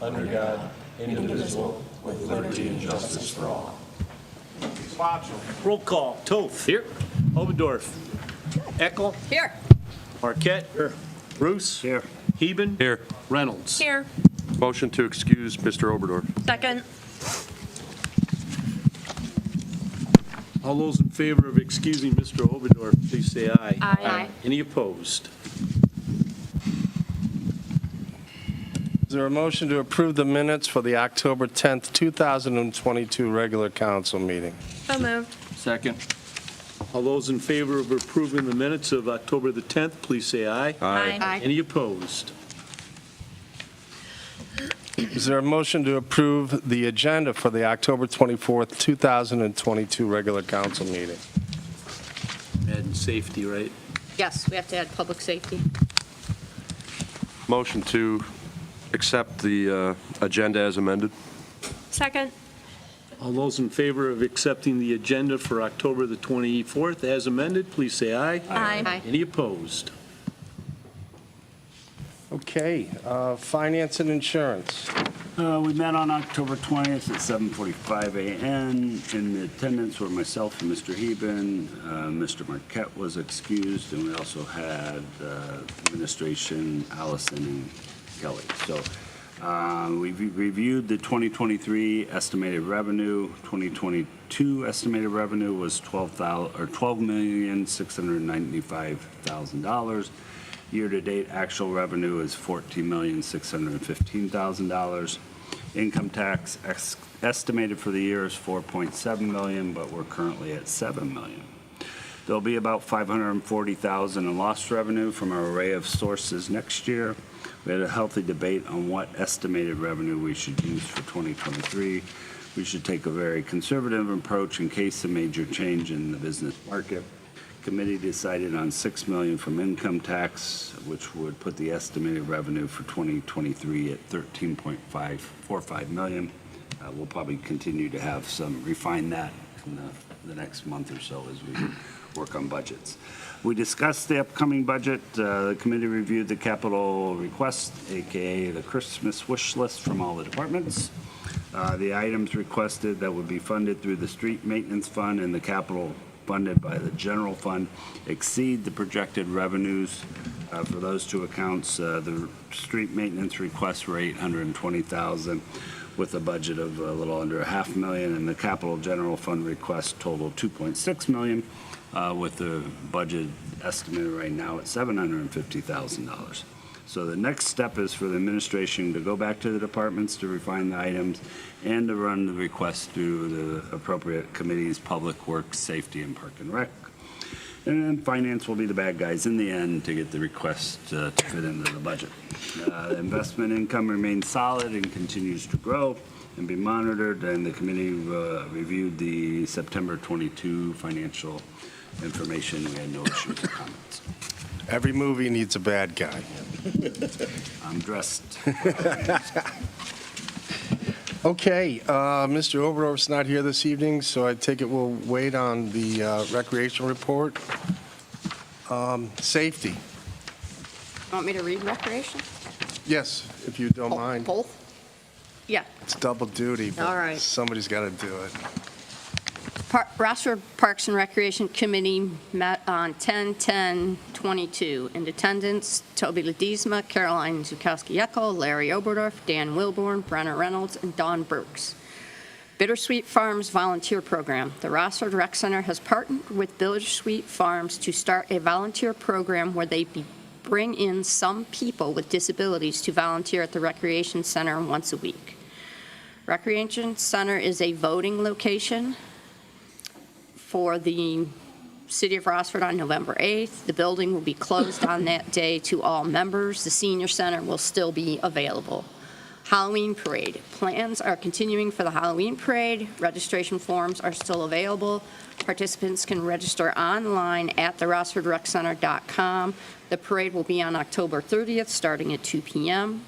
under God, indivisible, with liberty and justice for all. Roll call. Toth. Here. Oberdorf. Eckel. Here. Marquette. Here. Bruce. Here. Heben. Here. Reynolds. Here. Motion to excuse Mr. Oberdorf. Second. All those in favor of excusing Mr. Oberdorf, please say aye. Aye. Any opposed? Is there a motion to approve the minutes for the October 10th, 2022 regular council meeting? So moved. Second. All those in favor of approving the minutes of October the 10th, please say aye. Aye. Any opposed? Is there a motion to approve the agenda for the October 24th, 2022 regular council meeting? And safety, right? Yes, we have to add public safety. Motion to accept the agenda as amended. Second. All those in favor of accepting the agenda for October the 24th as amended, please say aye. Aye. Any opposed? Okay, finance and insurance. We met on October 20th at 7:45 a.m. In attendance were myself and Mr. Heben. Mr. Marquette was excused, and we also had administration, Allison and Kelly. So we reviewed the 2023 estimated revenue. 2022 estimated revenue was $12,695,000. Year-to-date actual revenue is $14,615,000. Income tax estimated for the year is $4.7 million, but we're currently at $7 million. There'll be about $540,000 in lost revenue from our array of sources next year. We had a healthy debate on what estimated revenue we should use for 2023. We should take a very conservative approach in case a major change in the business market. Committee decided on $6 million from income tax, which would put the estimated revenue for 2023 at $13.545 million. We'll probably continue to have some refine that in the next month or so as we work on budgets. We discussed the upcoming budget. The committee reviewed the capital request, aka the Christmas wish list from all the departments. The items requested that would be funded through the street maintenance fund and the capital funded by the general fund exceed the projected revenues for those two accounts. The street maintenance requests were $820,000 with a budget of a little under $500,000, and the capital general fund request totaled $2.6 million with the budget estimated right now at $750,000. So the next step is for the administration to go back to the departments to refine the items and to run the request through the appropriate committees, Public Works, Safety, and Park and Rec. And then finance will be the bad guys in the end to get the request to fit into the budget. Investment income remains solid and continues to grow and be monitored, and the committee reviewed the September 22 financial information. We had no issues or comments. Every movie needs a bad guy. I'm dressed. Okay, Mr. Oberdorf's not here this evening, so I take it we'll wait on the recreation report. Safety. Want me to read recreation? Yes, if you don't mind. Both? Yeah. It's double duty, but All right. somebody's got to do it. Rossford Parks and Recreation Committee met on 10/10/22. In attendance, Toby Ledesma, Caroline Zukowski-Eckel, Larry Oberdorf, Dan Wilborn, Brenna Reynolds, and Dawn Brooks. Bittersweet Farms Volunteer Program. The Rossford Rec Center has partnered with Bittersweet Farms to start a volunteer program where they bring in some people with disabilities to volunteer at the Recreation Center once a week. Recreation Center is a voting location for the City of Rossford on November 8th. The building will be closed on that day to all members. The senior center will still be available. Halloween Parade. Plans are continuing for the Halloween Parade. Registration forms are still available. Participants can register online at the RossfordRecCenter.com. The parade will be on October 30th, starting at 2 p.m.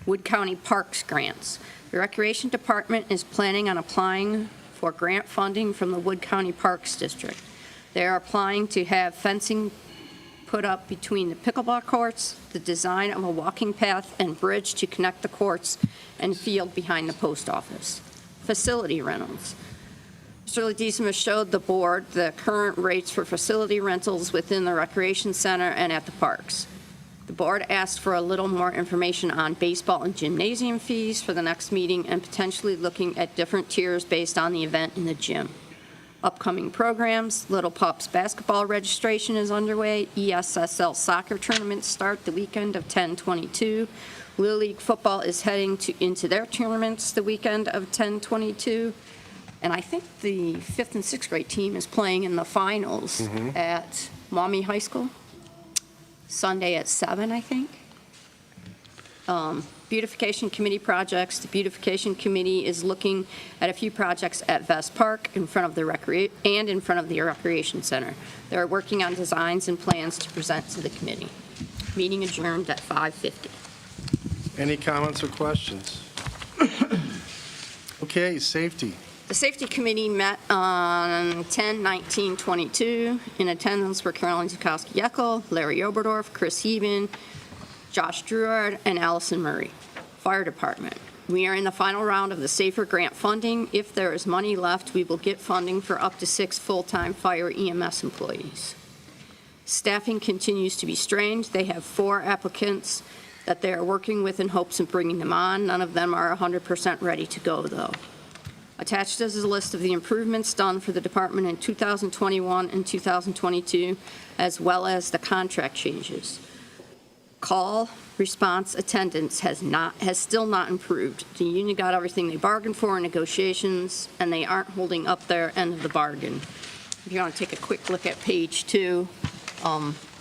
Wood County Parks Grants. The Recreation Department is planning on applying for grant funding from the Wood County Parks District. They are applying to have fencing put up between the pickleball courts, the design of a walking path and bridge to connect the courts and field behind the post office. Facility rentals. Mr. Ledesma showed the board the current rates for facility rentals within the recreation center and at the parks. The board asked for a little more information on baseball and gymnasium fees for the next meeting and potentially looking at different tiers based on the event in the gym. Upcoming programs, Little Pups basketball registration is underway. ESSL soccer tournaments start the weekend of 10/22. Little League football is heading into their tournaments the weekend of 10/22. And I think the 5th and 6th grade team is playing in the finals at Maumee High School, Sunday at 7, I think. Beautification committee projects. The beautification committee is looking at a few projects at Vest Park in front of the recreation center. They're working on designs and plans to present to the committee. Meeting adjourned at 5:50. Any comments or questions? Okay, safety. The Safety Committee met on 10/19/22. In attendance were Caroline Zukowski-Yeckel, Larry Oberdorf, Chris Heben, Josh Druard, and Allison Murray. Fire Department. We are in the final round of the SAFER grant funding. If there is money left, we will get funding for up to 6 full-time fire EMS employees. Staffing continues to be strained. They have 4 applicants that they are working with in hopes of bringing them on. None of them are 100% ready to go, though. Attached is a list of the improvements done for the department in 2021 and 2022, as well as the contract changes. Call response attendance has still not improved. The union got everything they bargained for in negotiations, and they aren't holding up their end of the bargain. If you want to take a quick look at page 2,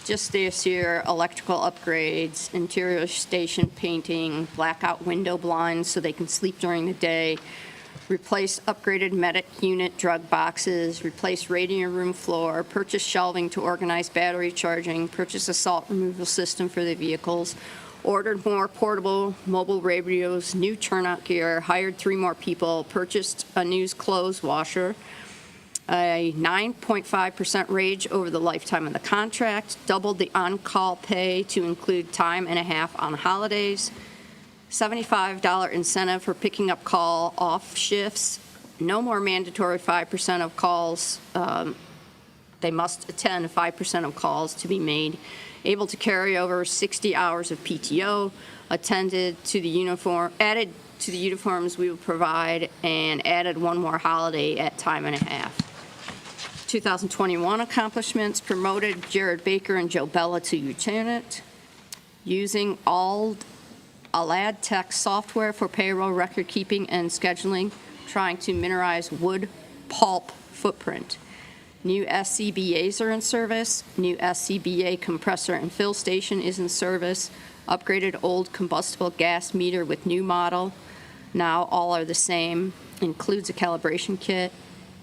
just this year, electrical upgrades, interior station painting, blackout window blinds so they can sleep during the day, replace upgraded medic unit drug boxes, replace radiant room floor, purchase shelving to organize battery charging, purchase a salt removal system for the vehicles, ordered more portable mobile radios, new turnout gear, hired 3 more people, purchased a new clothes washer, a 9.5% raise over the lifetime of the contract, doubled the on-call pay to include time and a half on holidays, $75 incentive for picking up call off shifts, no more mandatory 5% of calls. They must attend 5% of calls to be made, able to carry over 60 hours of PTO, added to the uniforms we will provide, and added 1 more holiday at time and a half. 2021 accomplishments, promoted Jared Baker and Joe Bella to lieutenant, using all Alad Tech software for payroll record keeping and scheduling, trying to minimize wood pulp footprint. New SCBAs are in service. New SCBA compressor and fill station is in service. Upgraded old combustible gas meter with new model. Now all are the same. Includes a calibration kit.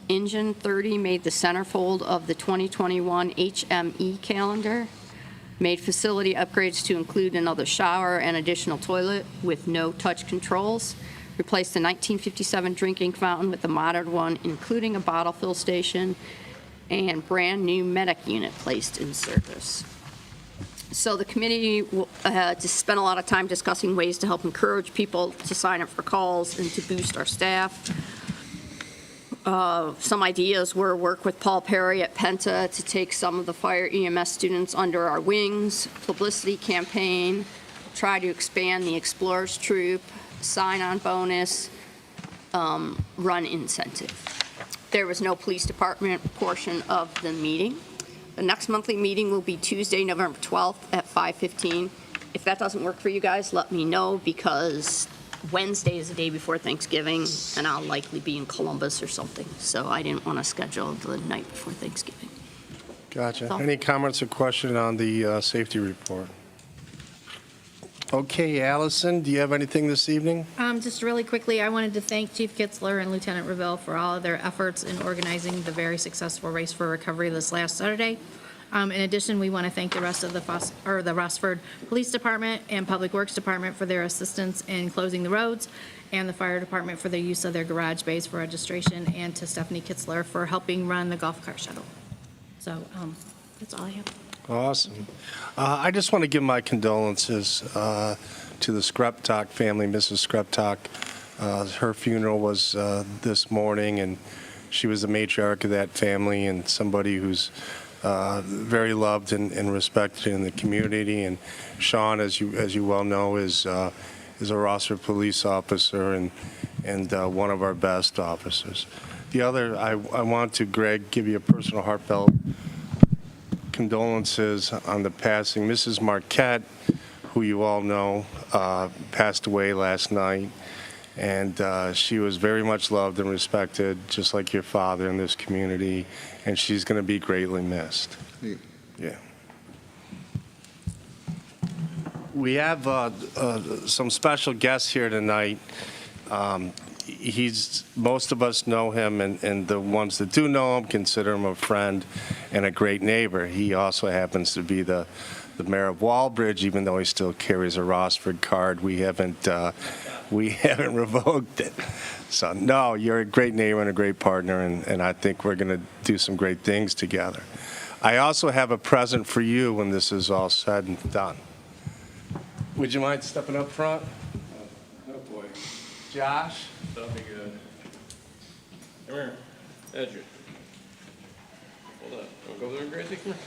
Engine 30 made the centerfold of the 2021 HME calendar. Made facility upgrades to include another shower and additional toilet with no touch controls. Replaced the 1957 drinking fountain with a modern one, including a bottle fill station, and brand new medic unit placed in service. So the committee just spent a lot of time discussing ways to help encourage people to sign up for calls and to boost our staff. Some ideas were work with Paul Perry at Penta to take some of the fire EMS students under our wings, publicity campaign, try to expand the Explorers Troop, sign-on bonus, run incentive. There was no police department portion of the meeting. The next monthly meeting will be Tuesday, November 12th at 5:15. If that doesn't work for you guys, let me know, because Wednesday is the day before Thanksgiving, and I'll likely be in Columbus or something, so I didn't want to schedule the night before Thanksgiving. Gotcha. Any comments or questions on the safety report? Okay, Allison, do you have anything this evening? Just really quickly, I wanted to thank Chief Kitzler and Lieutenant Revelle for all of their efforts in organizing the very successful Race for Recovery this last Saturday. In addition, we want to thank the rest of the Rossford Police Department and Public Works Department for their assistance in closing the roads, and the Fire Department for their use of their garage bays for registration, and to Stephanie Kitzler for helping run the golf cart shuttle. So that's all I have. Awesome. I just want to give my condolences to the Skreptok family, Mrs. Skreptok. Her funeral was this morning, and she was the matriarch of that family and somebody who's very loved and respected in the community. And Sean, as you well know, is a Rossford police officer and one of our best officers. The other, I want to, Greg, give you a personal heartfelt condolences on the passing. Mrs. Marquette, who you all know, passed away last night. And she was very much loved and respected, just like your father in this community. And she's going to be greatly missed. Yeah. We have some special guests here tonight. Most of us know him, and the ones that do know him consider him a friend and a great neighbor. He also happens to be the mayor of Walbridge, even though he still carries a Rossford card. We haven't revoked it. So no, you're a great neighbor and a great partner, and I think we're going to do some great things together. I also have a present for you when this is all said and done. Would you mind stepping up front? Oh, boy. Josh? That'll be good. Come here. Edger. Hold on. Wanna go over there, Gracie? Come here.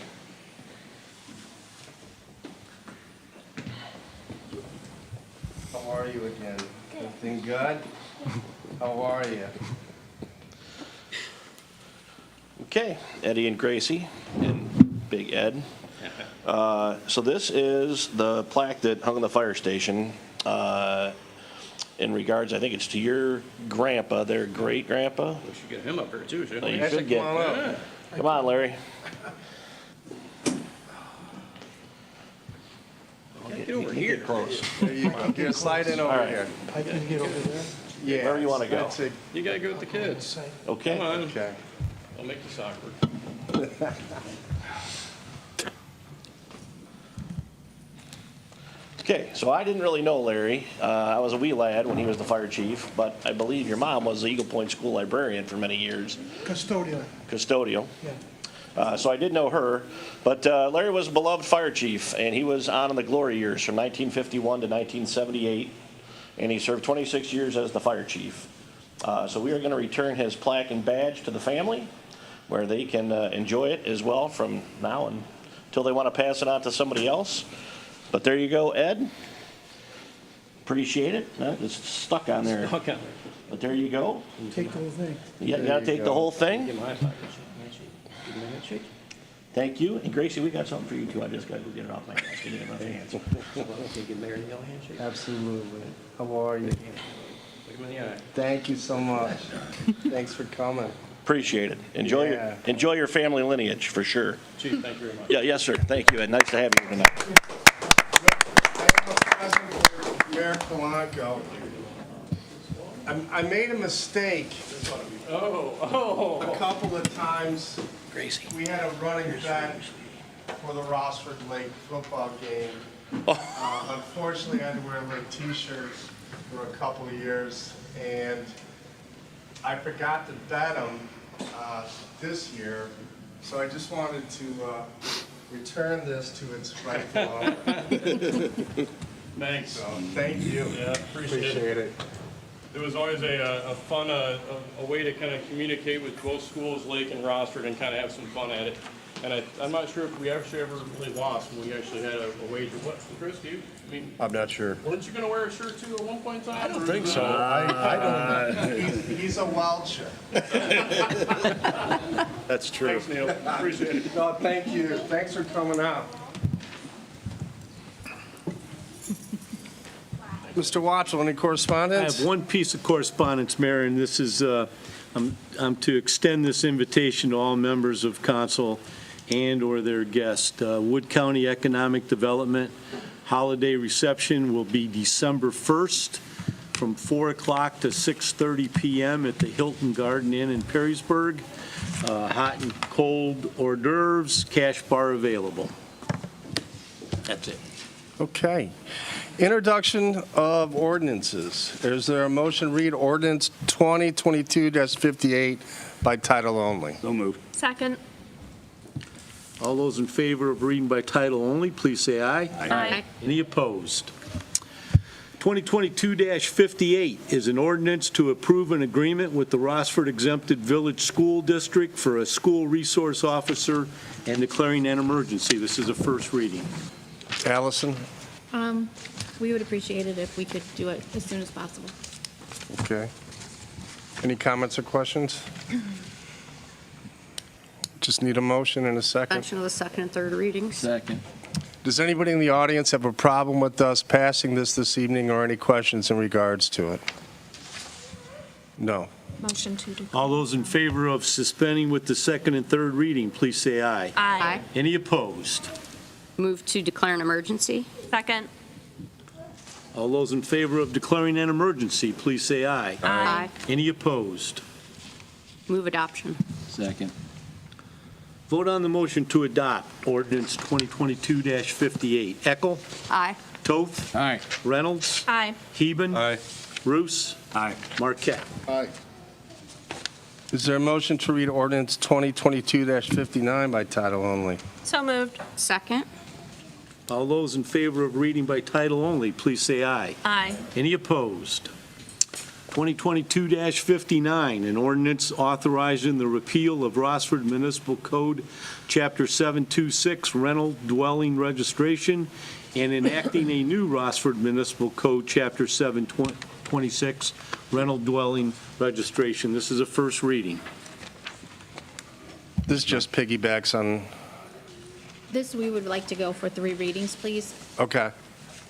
How are you again? Everything good? How are you? Okay, Eddie and Gracie and Big Ed. So this is the plaque that hung in the fire station in regards, I think it's to your grandpa, their great-grandpa. We should get him up here too, shouldn't You we? should get. Come on up. Come on, Larry. Get over here. Close. There you go. Here, slide in over All right. here. I can get over there. Yeah. Wherever you wanna go. that's it. You gotta go with the kids. Okay. Come on. Okay. I'll make this awkward. Okay, so I didn't really know Larry. I was a wee lad when he was the fire chief, but I believe your mom was the Eagle Point School librarian for many years, Custodial, custodial. yeah. So I did know her, but Larry was a beloved fire chief, and he was on in the glory years from 1951 to 1978, and he served 26 years as the fire chief. So we are going to return his plaque and badge to the family, where they can enjoy it as well from now until they want to pass it on to somebody else. But there you go, Ed. Appreciate it. It's stuck on there. Okay. But there you go. Take the whole thing. You got to take the whole thing. Give my pocket. Give me a handshake. Thank you. And Gracie, we got something for you too. I just got to go get it off my desk and get it off my hands. Can you give Larry the yellow handshake? Absolutely. How are you? Look him in the eye. Thank you so much. Thanks for coming. Appreciate it. Enjoy Yeah. enjoy your family lineage for sure. Chief, thank you very much. Yeah, yes, sir. Thank you, Ed. Nice to have you here tonight. I have a present for Mayor Kalanko. I made a mistake a couple of times. Gracie. We had a running bet for the Rossford Lake football game. Unfortunately, I had to wear Lake t-shirts for a couple of years, and I forgot to bet them this year, so I just wanted to return this to its rightful owner. Thanks. So, thank you. Yeah, appreciate it. It was always a fun, a way to kind of communicate with both schools, Lake and Rossford, and kind of have some fun at it. And I'm not sure if we actually ever really lost when we actually had a wager. What, Chris, do you? I mean, I'm not sure. weren't you going to wear a shirt too at one point in time? I don't think so. I don't know. He's a Welcher. That's true. Thanks, Neil. Appreciate it. No, thank you. Thanks for coming out. Mr. Watchell, any I correspondence? have one piece of correspondence, Mayor, and this is, I'm to extend this invitation to all members of council and/or their guests. Wood County Economic Development holiday reception will be December 1st from 4 o'clock to 6:30 p.m. at the Hilton Garden Inn in Perrysburg. Hot and cold hors d'oeuvres, cash bar available. That's it. Okay. Introduction of ordinances. Is there a motion to read ordinance 2022-58 by title only? So moved. Second. All those in favor of reading by title only, please say aye. Aye. Any opposed? 2022-58 is an ordinance to approve an agreement with the Rossford Exempted Village School District for a school resource officer and declaring an emergency. This is a first reading. Allison? We would appreciate it if we could do it as soon as possible. Okay. Any comments or questions? Just need a motion and a second. Suspension of the second and third readings. Second. Does anybody in the audience have a problem with us passing this evening or any questions in regards to it? No. Motion to declare. All those in favor of suspending with the second and third reading, please say aye. Aye. Any opposed? Move to declare an emergency. Second. All those in favor of declaring an emergency, please say aye. Aye. Any opposed? Move adoption. Second. Vote on the motion to adopt ordinance 2022-58. Eckel, Aye. Toth, Aye. Reynolds, Aye. Heben. Aye. Roos, Aye. Marquette. Aye. Is there a motion to read ordinance 2022-59 by title only? So moved. Second. All those in favor of reading by title only, please say aye. Aye. Any opposed? 2022-59, an ordinance authorizing the repeal of Rossford Municipal Code, Chapter 726, rental dwelling registration, and enacting a new Rossford Municipal Code, Chapter 726, rental dwelling registration. This is a first reading. This just piggybacks on, This, we would like to go for 3 readings, please. okay,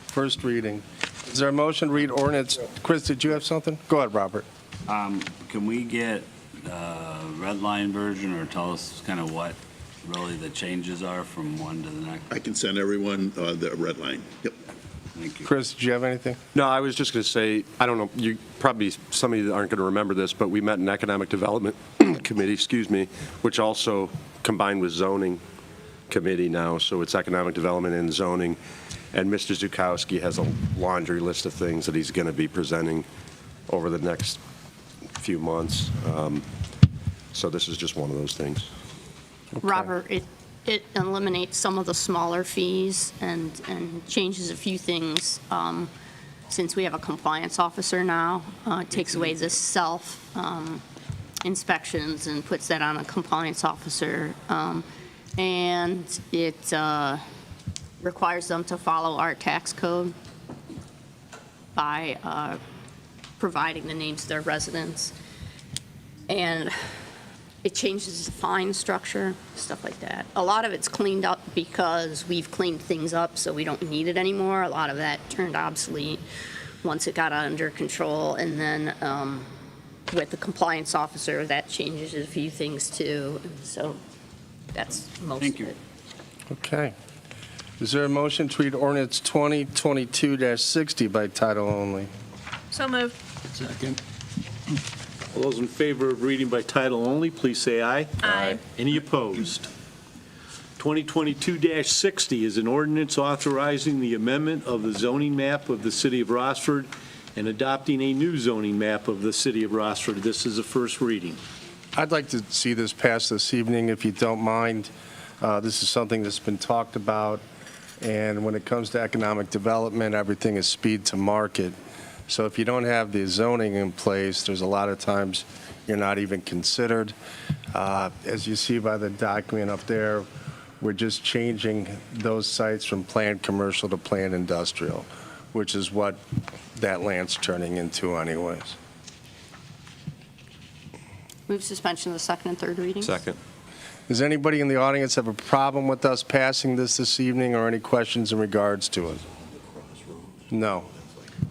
first reading. Is there a motion to read ordinance? Chris, did you have something? Go ahead, Robert. Can we get red line version, or tell us kind of what really the changes are from one to the next? I can send everyone the red line. Yep. Thank you. Chris, did you have anything? No, I was just going to say, I don't know, you probably, some of you aren't going to remember this, but we met in Economic Development Committee, which also combined with zoning committee now, so it's economic development and zoning. And Mr. Zukowski has a laundry list of things that he's going to be presenting over the next few months. So this is just one of those things. Robert, it eliminates some of the smaller fees and changes a few things. Since we have a compliance officer now, it takes away the self inspections and puts that on a compliance officer. And it requires them to follow our tax code by providing the names of their residents. And it changes the fine structure, stuff like that. A lot of it's cleaned up because we've cleaned things up, so we don't need it anymore. A lot of that turned obsolete once it got under control. And then with the compliance officer, that changes a few things too. And so that's most Thank of you. it. Okay. Is there a motion to read ordinance 2022-60 by title only? So moved. Second. All those in favor of reading by title only, please say aye. Aye. Any opposed? 2022-60 is an ordinance authorizing the amendment of the zoning map of the city of Rossford and adopting a new zoning map of the city of Rossford. This is a first reading. I'd like to see this passed this evening, if you don't mind. This is something that's been talked about, and when it comes to economic development, everything is speed to market. So if you don't have the zoning in place, there's a lot of times you're not even considered. As you see by the document up there, we're just changing those sites from planned commercial to planned industrial, which is what that land's turning into anyways. Move suspension of the second and third readings. Second. Does anybody in the audience have a problem with us passing this evening, or any questions in regards to it? No.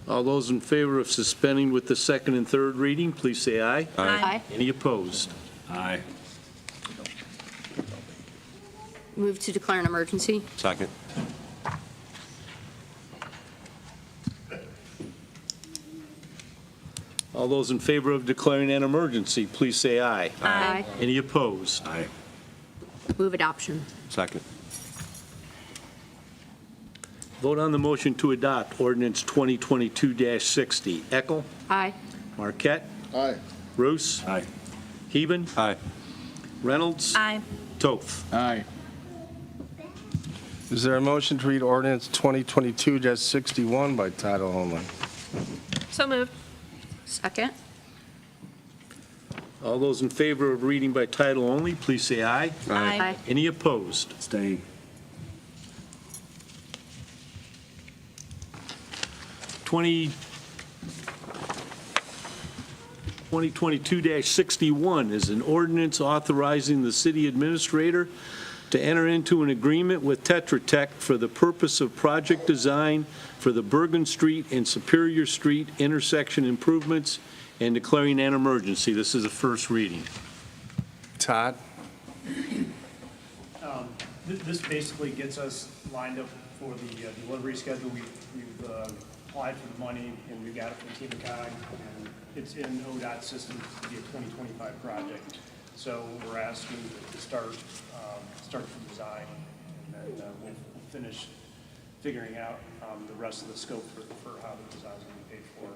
All those in favor of suspending with the second and third reading, please say aye. Aye. Any opposed? Aye. Move to declare an emergency. Second. All those in favor of declaring an emergency, please say aye. Aye. Any opposed? Aye. Move adoption. Second. Vote on the motion to adopt ordinance 2022-60. Eckel, Aye. Marquette, Aye. Roos, Aye. Heben, Aye. Reynolds, Aye. Toth. Aye. Is there a motion to read ordinance 2022-61 by title only? So moved. Second? All those in favor of reading by title only, please say aye. Aye. Any opposed? Abstain. 2022-61 is an ordinance authorizing the city administrator to enter into an agreement with Tetra Tech for the purpose of project design for the Bergen Street and Superior Street intersection improvements and declaring an emergency. This is a first reading. Todd? This basically gets us lined up for the delivery schedule. We've applied for the money, and we got it from TMCOG, and it's in ODOT system to be a 2025 project. So we're asking to start from design, and then we'll finish figuring out the rest of the scope for how the design is going to be paid for in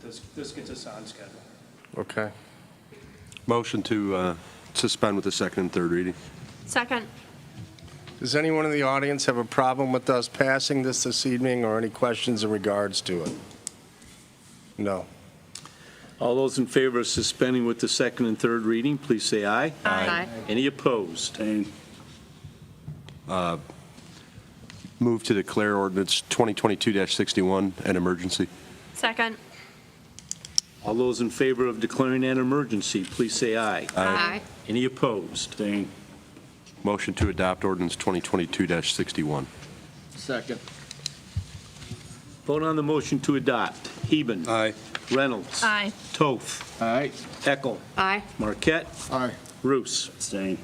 2023. This gets us on schedule. Okay. Motion to suspend with the second and third reading. Second. Does anyone in the audience have a problem with us passing this evening or any questions in regards to it? No. All those in favor of suspending with the second and third reading, please say aye. Aye. Any opposed? Abstain. Move to declare ordinance 2022-61 an emergency. Second. All those in favor of declaring an emergency, please say aye. Aye. Any opposed? Abstain. Motion to adopt ordinance 2022-61. Second. Vote on the motion to adopt. Heben. Aye. Reynolds. Aye. Toth. Aye. Eckel. Aye. Marquette. Aye. Roos. Abstain.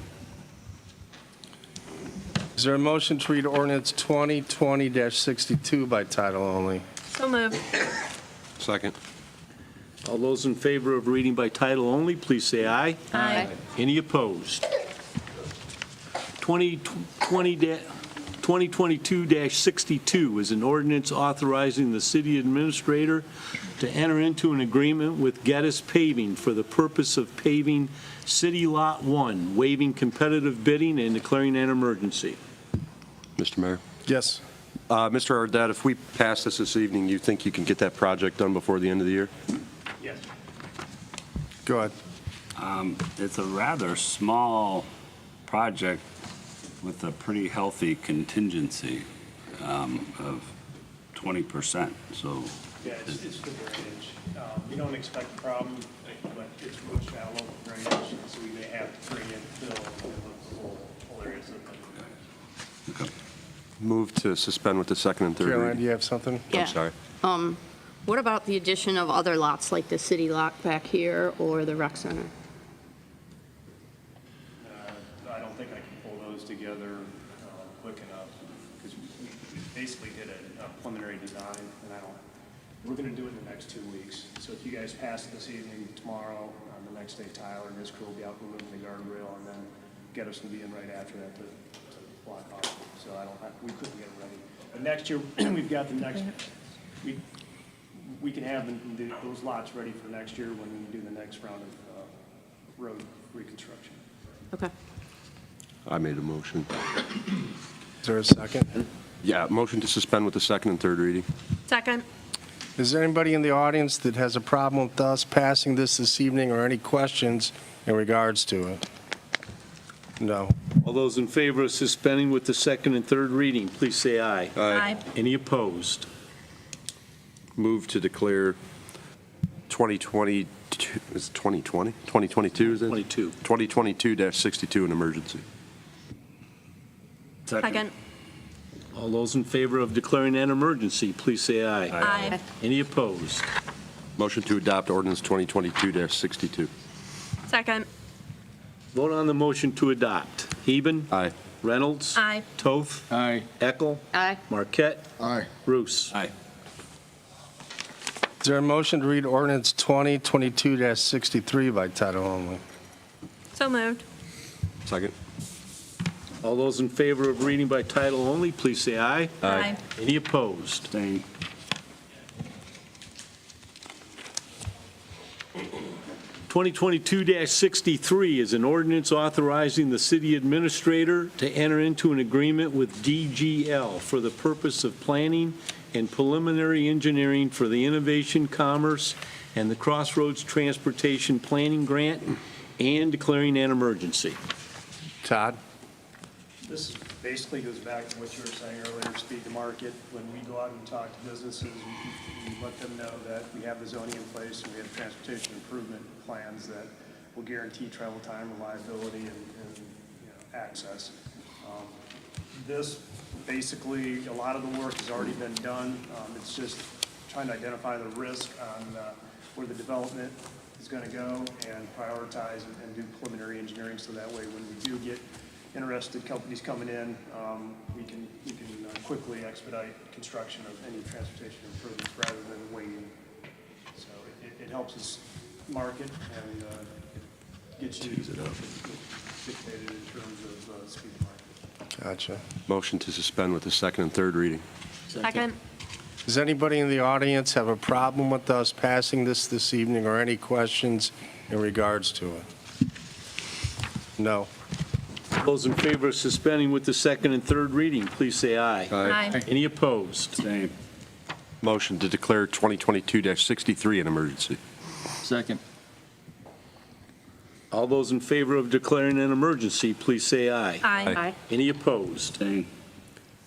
Is there a motion to read ordinance 2020-62 by title only? So moved. All Second. those in favor of reading by title only, please say aye. Aye. Any opposed? 2022-62 is an ordinance authorizing the city administrator to enter into an agreement with Geddes Paving for the purpose of paving City Lot 1, waiving competitive bidding and declaring an emergency. Mr. Mayor. Yes. Mr. Ardette, if we pass this evening, you think you can get that project done before the end of the year? Yes. Go ahead. It's a rather small project with a pretty healthy contingency of 20%, so. Yeah, it's good drainage. We don't expect a problem, but it's real shallow drainage, so we may have to bring in fill in the whole areas of the. Move to suspend with the second and third Caroline, do reading. you have something? Yeah. I'm sorry. What about the addition of other lots, like the city lot back here or the rec center? I don't think I can pull those together quick enough, because we basically did a preliminary design, and we're going to do it in the next 2 weeks. So if you guys pass it this evening, tomorrow, the next day, Tyler and his crew will be out removing the guardrail, and then get us to be in right after that to block off. So we couldn't get it ready. But next year, we've got the next, we can have those lots ready for next year when we do the next round of road reconstruction. Okay. I made a motion. Is there a second? Yeah, motion to suspend with the second and third reading. Second. Is there anybody in the audience that has a problem with us passing this evening or any questions in regards to it? No. All those in favor of suspending with the second and third reading, please say aye. Aye. Any opposed? Move to declare 2022, is it 2020? 2022, is it? 22. 2022-62 an emergency. Second. All those in favor of declaring an emergency, please say aye. Aye. Any opposed? Motion to adopt ordinance 2022-62. Second. Vote on the motion to adopt. Heben. Aye. Reynolds. Aye. Toth. Aye. Eckel. Aye. Marquette. Aye. Roos. Aye. Is there a motion to read ordinance 2022-63 by title only? So moved. Second. All those in favor of reading by title only, please say aye. Aye. Any opposed? 2022-63 is an ordinance authorizing the city administrator to enter into an agreement with DGL for the purpose of planning and preliminary engineering for the Innovation Commerce and the Crossroads Transportation Planning Grant and declaring an emergency. Todd? This basically goes back to what you were saying earlier, speed to market. When we go out and talk to businesses, we let them know that we have the zoning in place and we have transportation improvement plans that will guarantee travel time, reliability, and access. This, basically, a lot of the work has already been done. It's just trying to identify the risk on where the development is going to go and prioritize and do preliminary engineering so that way when we do get interested companies coming in, we can quickly expedite construction of any transportation improvements rather than waiting. So it helps us market and gets you dictated in terms of speed of market. Gotcha. Motion to suspend with the second and third reading. Second. Does anybody in the audience have a problem with us passing this evening or any questions in regards to it? No. Those in favor of suspending with the second and third reading, please say aye. Aye. Any opposed? Same. Motion to declare 2022-63 an emergency. Second. All those in favor of declaring an emergency, please say aye. Aye. Any opposed? Same.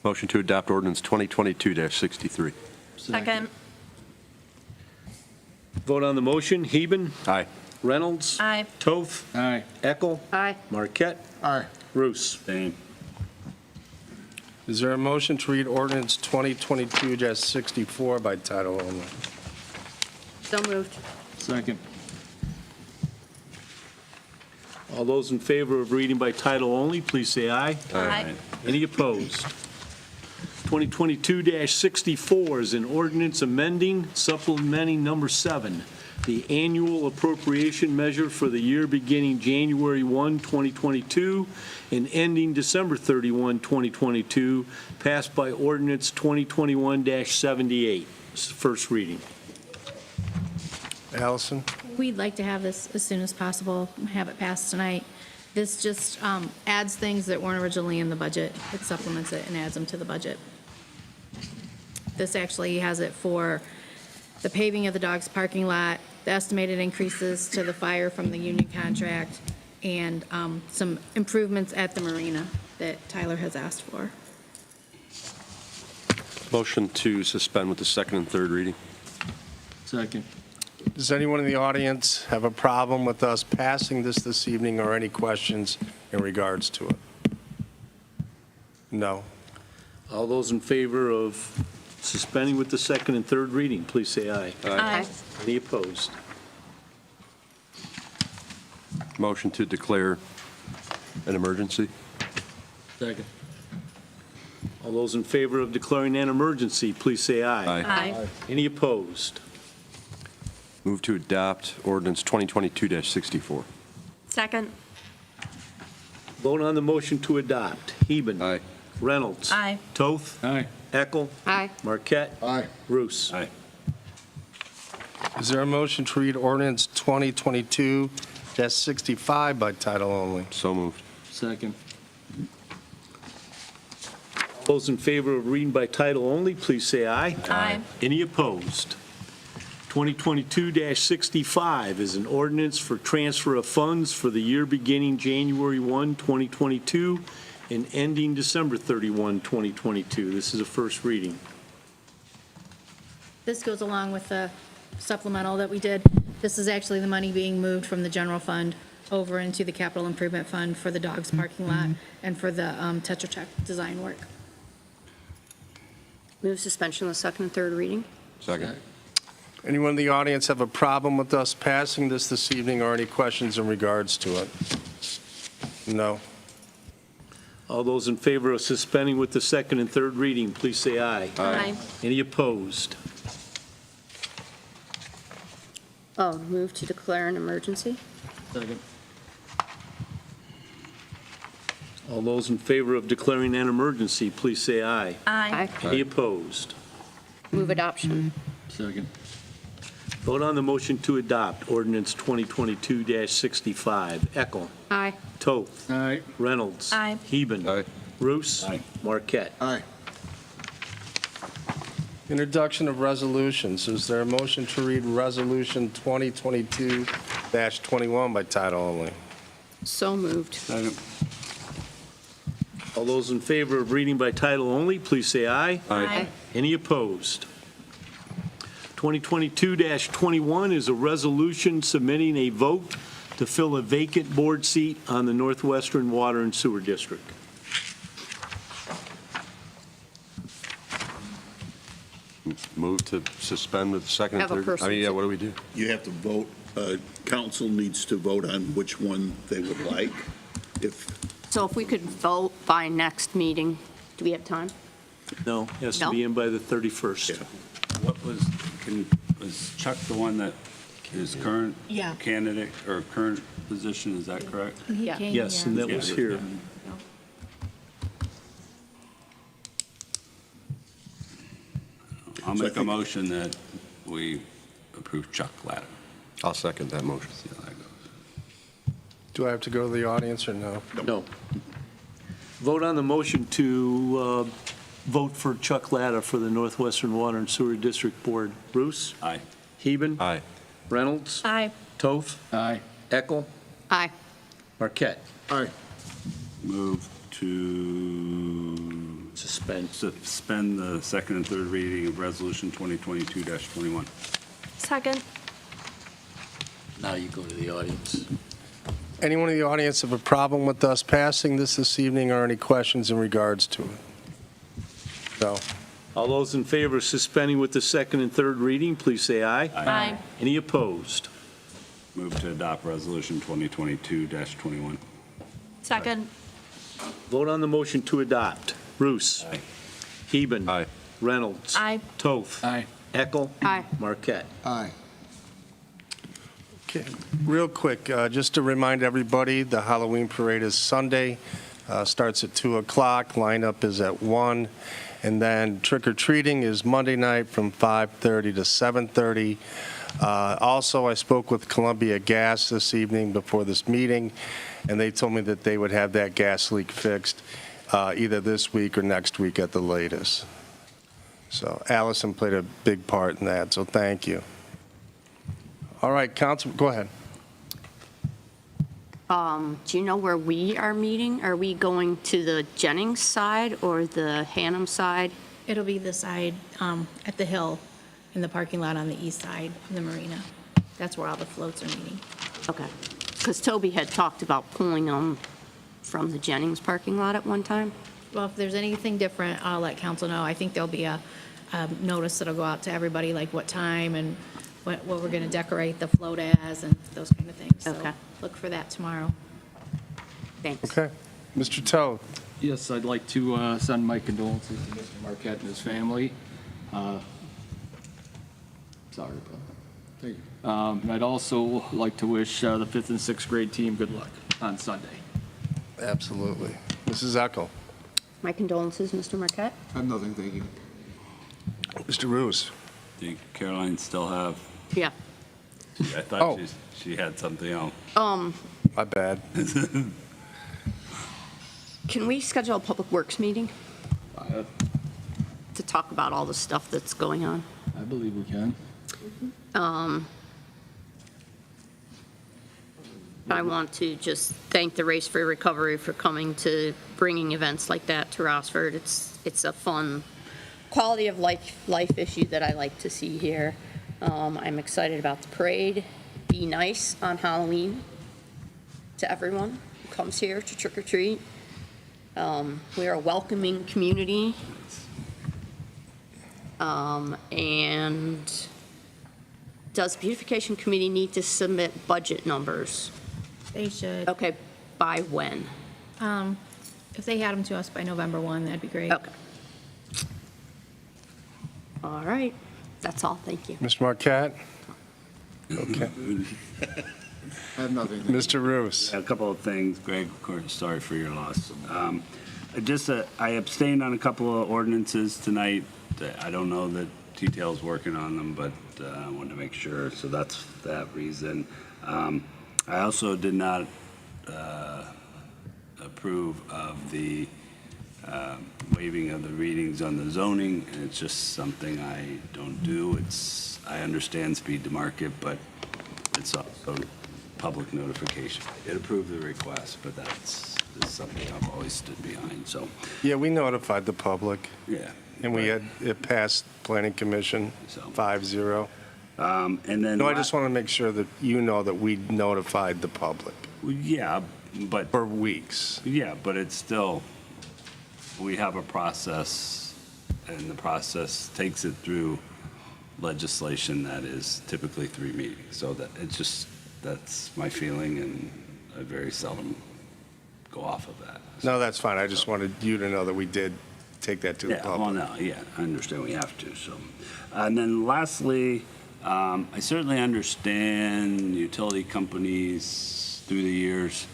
Motion to adopt ordinance 2022-63. Second. Vote on the motion. Heben. Aye. Reynolds. Aye. Toth. Aye. Eckel. Aye. Marquette. Aye. Roos. Same. Is there a motion to read ordinance 2022-64 by title only? So moved. Second. All those in favor of reading by title only, please say aye. Aye. Any opposed? 2022-64 is an ordinance amending, supplementing number 7, the annual appropriation measure for the year beginning January 1, 2022, and ending December 31, 2022, passed by ordinance 2021-78. This is the first reading. Allison? We'd like to have this as soon as possible, have it passed tonight. This just adds things that weren't originally in the budget. It supplements it and adds them to the budget. This actually has it for the paving of the Dogs parking lot, the estimated increases to the fire from the union contract, and some improvements at the marina that Tyler has asked for. Motion to suspend with the second and third reading. Second. Does anyone in the audience have a problem with us passing this evening or any questions in regards to it? No. All those in favor of suspending with the second and third reading, please say aye. Aye. Any opposed? Motion to declare an emergency. Second. All those in favor of declaring an emergency, please say aye. Aye. Any opposed? Move to adopt ordinance 2022-64. Second. Vote on the motion to adopt. Heben. Aye. Reynolds. Aye. Toth. Aye. Eckel. Aye. Marquette. Aye. Roos. Aye. Is there a motion to read ordinance 2022-65 by title only? So moved. Second. Those in favor of reading by title only, please say aye. Aye. Any opposed? 2022-65 is an ordinance for transfer of funds for the year beginning January 1, 2022, and ending December 31, 2022. This is a first reading. This goes along with the supplemental that we did. This is actually the money being moved from the general fund over into the capital improvement fund for the Dogs parking lot and for the Tetra Tech design work. Move suspension of the second and third reading. Second. Anyone in the audience have a problem with us passing this evening or any questions in regards to it? No. All those in favor of suspending with the second and third reading, please say aye. Aye. Any opposed? Oh, move to declare an emergency. Second. All those in favor of declaring an emergency, please say aye. Aye. Any opposed? Move adoption. Second. Vote on the motion to adopt ordinance 2022-65. Eckel. Aye. Toth. Aye. Reynolds. Aye. Heben. Aye. Roos. Aye. Marquette. Aye. Introduction of resolutions. Is there a motion to read Resolution 2022-21 by title only? So moved. Second. All those in favor of reading by title only, please say aye. Aye. Any opposed? 2022-21 is a resolution submitting a vote to fill a vacant board seat on the Northwestern Water and Sewer District. Move to suspend with second and Have a third? person I mean, yeah, sit. what do we do? You have to vote, council needs to vote on which one they would like. If, So if we could vote by next meeting, do we have time? No, has to No. be in by the 31st. Yeah. What was Chuck the one that is current Yeah. candidate or current position, is that correct? Yeah. Yes, and that was Yeah. here. I'll So I make a think- motion that we approve Chuck Ladder. I'll second that motion. See how that goes. Do I have to go to the audience or no? No. Vote on the motion to vote for Chuck Latta for the Northwestern Water and Sewer District Board. Bruce? Aye. Heben? Aye. Reynolds? Aye. Toth? Aye. Eckel? Aye. Marquette? Aye. Move to Suspend. suspend the second and third reading of Resolution 2022-21. Second. Now you go to the audience. Anyone in the audience have a problem with us passing this evening or any questions in regards to it? No. All those in favor of suspending with the second and third reading, please say aye. Aye. Any opposed? Move to adopt Resolution 2022-21. Second. Vote on the motion to adopt. Bruce? Aye. Heben? Aye. Reynolds? Aye. Toth? Aye. Eckel? Aye. Marquette? Aye. Okay, real quick, just to remind everybody, the Halloween parade is Sunday, starts at 2 o'clock, lineup is at 1, and then trick-or-treating is Monday night from 5:30 to 7:30. Also, I spoke with Columbia Gas this evening before this meeting, and they told me that they would have that gas leak fixed either this week or next week at the latest. So Allison played a big part in that, so thank you. All right, Council, go ahead. Do you know where we are meeting? Are we going to the Jennings side or the Hannum side? It'll be the side at the hill in the parking lot on the east side of the marina. That's where all the floats are meeting. Okay. Because Toby had talked about pulling them from the Jennings parking lot at one time. Well, if there's anything different, I'll let council know. I think there'll be a notice that'll go out to everybody, like what time and what we're going to decorate the float as and those kind of things. So Okay. look for that tomorrow. Thanks. Okay. Mr. Toth. Yes, I'd like to send my condolences to Mr. Marquette and his family. Sorry, bro. Thank you. And I'd also like to wish the 5th and 6th grade team good luck on Sunday. Absolutely. Mrs. Eckel. My condolences, Mr. Marquette. I have nothing, thank you. Mr. Roos. Do Caroline still have, Yeah. I thought Oh. she had something else. My bad. Can we schedule a public works meeting I to talk about all the stuff that's going on? believe we can. I want to just thank the Race for Recovery for coming to bringing events like that to Rossford. It's a fun, quality of life issue that I like to see here. I'm excited about the parade. Be nice on Halloween to everyone who comes here to trick or treat. We are a welcoming community. And does Beautification Committee need to submit budget numbers? They should. Okay, by when? If they had them to us by November 1, that'd be great. Okay. All right, that's all, thank you. Mr. Marquette? Okay. I have nothing. Mr. Roos? A couple of things, Greg, of course, sorry for your loss. I abstained on a couple of ordinances tonight. I don't know the details working on them, but I wanted to make sure, so that's that reason. I also did not approve of the waiving of the readings on the zoning, and it's just something I don't do. I understand speed to market, but it's also public notification. It approved the request, but that's something I've always stood behind, so, Yeah, we notified the public, yeah. and we had, it passed planning commission So- 5-0. And then. No, I just want to make sure that you know that we notified the public Yeah, but. for weeks. Yeah, but it's still, we have a process, and the process takes it through legislation that is typically 3 meetings. So that, it's just, that's my feeling, and I very seldom go off of that. No, that's fine. I just wanted you to know that we did take that to the Yeah, well, public. no, yeah, I understand we have to, so. And then lastly, I certainly understand utility companies through the years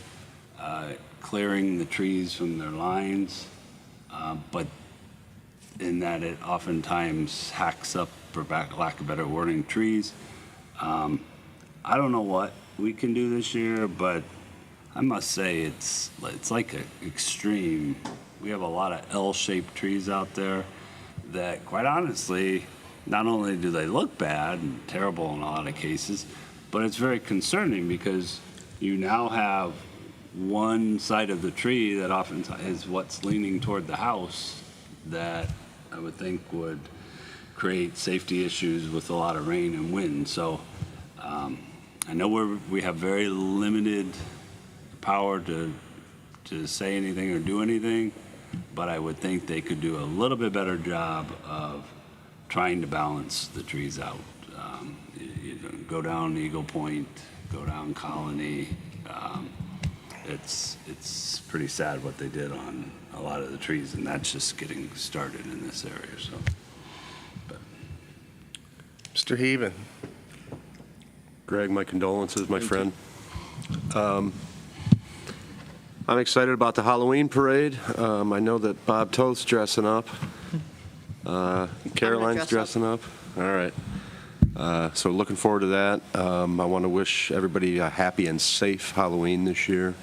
clearing the trees from their lines, but in that it oftentimes hacks up, for lack of better wording, trees. I don't know what we can do this year, but I must say it's like an extreme. We have a lot of L-shaped trees out there that, quite honestly, not only do they look bad and terrible in a lot of cases, but it's very concerning because you now have one side of the tree that often is what's leaning toward the house that I would think would create safety issues with a lot of rain and wind. So I know we have very limited power to say anything or do anything, but I would think they could do a little bit better job of trying to balance the trees out. Go down Eagle Point, go down Colony. It's pretty sad what they did on a lot of the trees, and that's just getting started in this area. So, but. Mr. Heaven. Greg, my condolences, my friend. I'm excited about the Halloween parade. I know that Bob Toth's dressing up. Caroline's dress dressing up. All right. So looking forward to that. I want to wish everybody a happy and safe Halloween this year.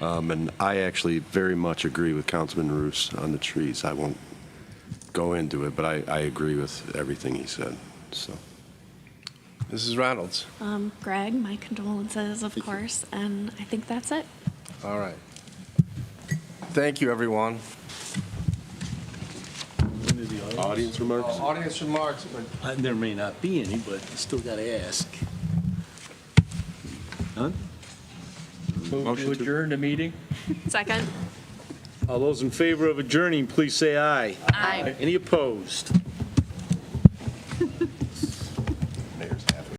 And I actually very much agree with Councilman Roos on the trees. I won't go into it, but I agree with everything he said. So. Mrs. Reynolds. Greg, my condolences, of course, and I think that's it. All right. Thank you, everyone. Audience remarks? Audience remarks. There may not be any, but I still got to ask. None? Move to adjourn the meeting? Second. All those in favor of adjourning, please say aye. Aye. Any opposed?